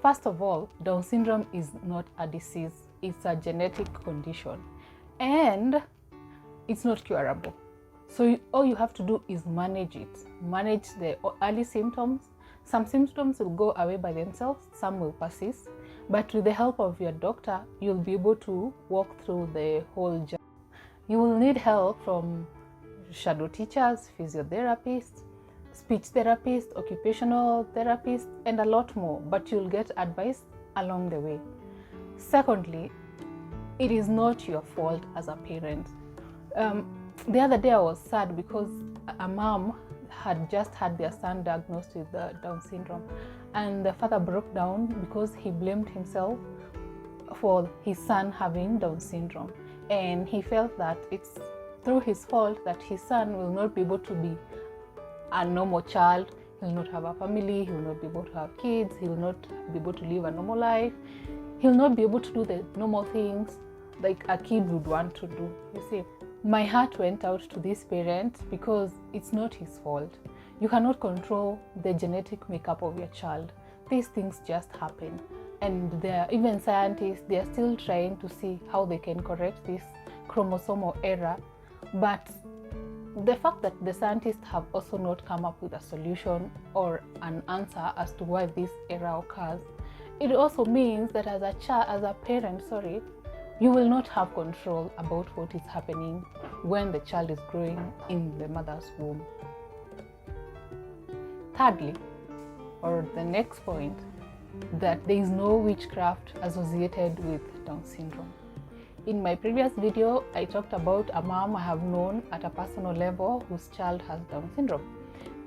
First of all, Down syndrome is not a disease, it's a genetic condition and it's not curable. So all you have to do is manage it. Manage the early symptoms. Some symptoms will go away by themselves, some will persist. But with the help of your doctor, you'll be able to walk through the whole journey. You will need help from shadow teachers, physiotherapists, speech therapists, occupational therapists, and a lot more. But you'll get advice along the way. Secondly, it is not your fault as a parent. The other day I was sad because a mom had just had their son diagnosed with Down syndrome, and the father broke down because he blamed himself for his son having Down syndrome, and he felt that it's through his fault that his son will not be able to be a normal child. He will not have a family, he will not be able to have kids, he will not be able to live a normal life, he will not be able to do the normal things like a kid would want to do. You see, my heart went out to this parent because it's not his fault. You cannot control the genetic makeup of your child. These things just happen, and there are even scientists, they are still trying to see how they can correct this chromosomal error. But the fact that the scientists have also not come up with a solution or an answer as to why this error occurs, it also means that as a parent, you will not have control about what is happening when the child is growing in the mother's womb. Thirdly, or the next point, that there is no witchcraft associated with Down syndrome. In my previous video, I talked about a mom I have known at a personal level whose child has Down syndrome.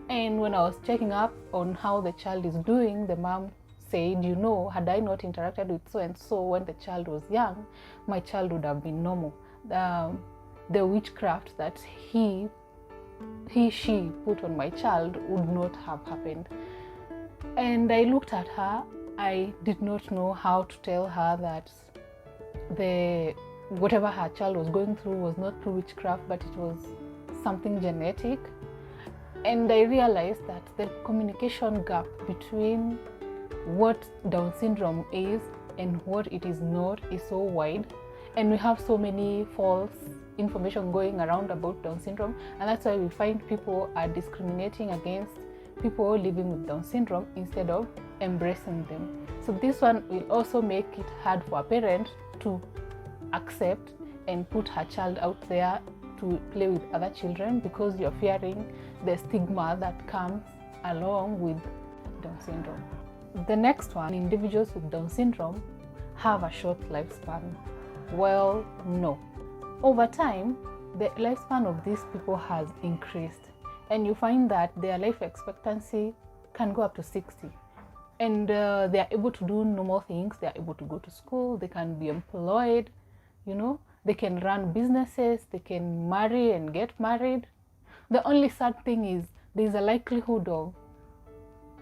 And when I was checking up on how the child is doing, the mom said, you know, had I not interacted with so and so when the child was young, my child would have been normal. The witchcraft that she put on my child would not have happened. And I looked at her. I did not know how to tell her that whatever her child was going through was not through witchcraft, but it was something genetic. And I realized that the communication gap between what Down syndrome is and what it is not is so wide, and we have so many false information going around about Down syndrome, and that's why we find people are discriminating against people living with Down syndrome instead of embracing them. So this one will also make it hard for a parent to accept and put her child out there to play with other children because you're fearing the stigma that comes along with Down syndrome. The next one, individuals with Down syndrome have a short lifespan. Well, no. Over time, the lifespan of these people has increased, and you find that their life expectancy can go up to 60. And they are able to do normal things. They are able to go to school, they can be employed, they can run businesses, they can marry and get married. The only sad thing is there's a likelihood of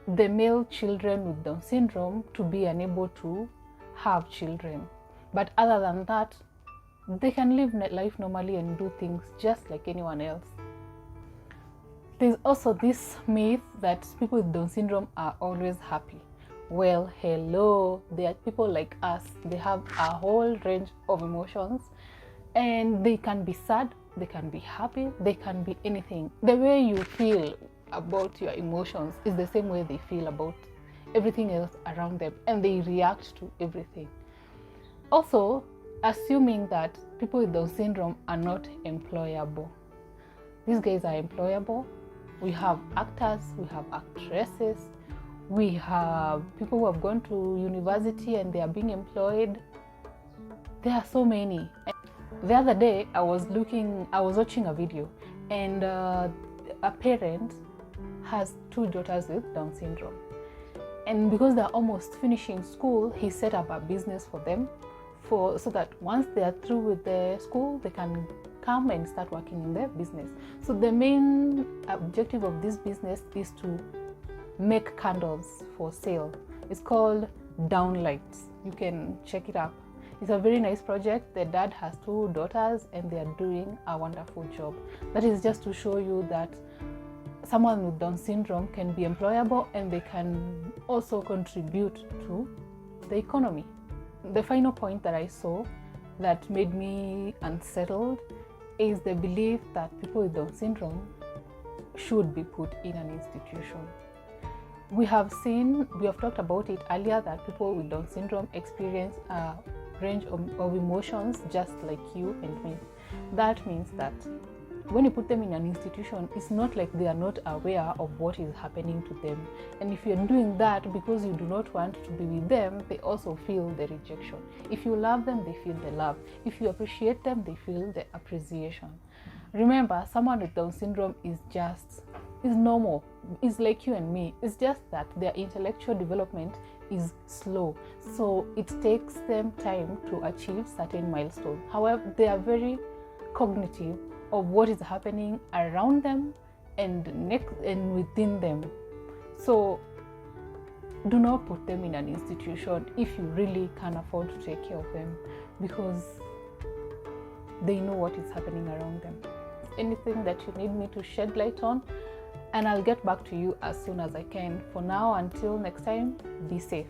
the male children with Down syndrome to be unable to have children. But other than that, they can live life normally and do things just like anyone else. There's also this myth that people with Down syndrome are always happy. Well, hello, there are people like us. They have a whole range of emotions, and they can be sad, they can be happy, they can be anything. The way you feel about your emotions is the same way they feel about everything else around them, and they react to everything. Also, assuming that people with Down syndrome are not employable. These guys are employable. We have actors, we have actresses, we have people who have gone to university and they are being employed. There are so many. The other day I was watching a video, and a parent has 2 daughters with Down syndrome, and because they're almost finishing school, he set up a business for them so that once they are through with the school, they can come and start working in their business. So the main objective of this business is to make candles for sale. It's called Downlights. You can check it up. It's a very nice project. The dad has 2 daughters and they are doing a wonderful job. That is just to show you that someone with Down syndrome can be employable and they can also contribute to the economy. The final point that I saw that made me unsettled is the belief that people with Down syndrome should be put in an institution. We have talked about it earlier, that people with Down syndrome experience a range of emotions just like you and me. That means that when you put them in an institution, it's not like they are not aware of what is happening to them. And if you're doing that because you do not want to be with them, they also feel the rejection. If you love them, they feel the love. If you appreciate them, they feel the appreciation. Remember, someone with Down syndrome is normal. It's like you and me. It's just that their intellectual development is slow. So it takes them time to achieve certain milestones. However, they are very cognitive of what is happening around them and within them. So do not put them in an institution if you really can afford to take care of them, because they know what is happening around them. Anything that you need me to shed light on, and I'll get back to you as soon as I can. For now, until next time, be safe.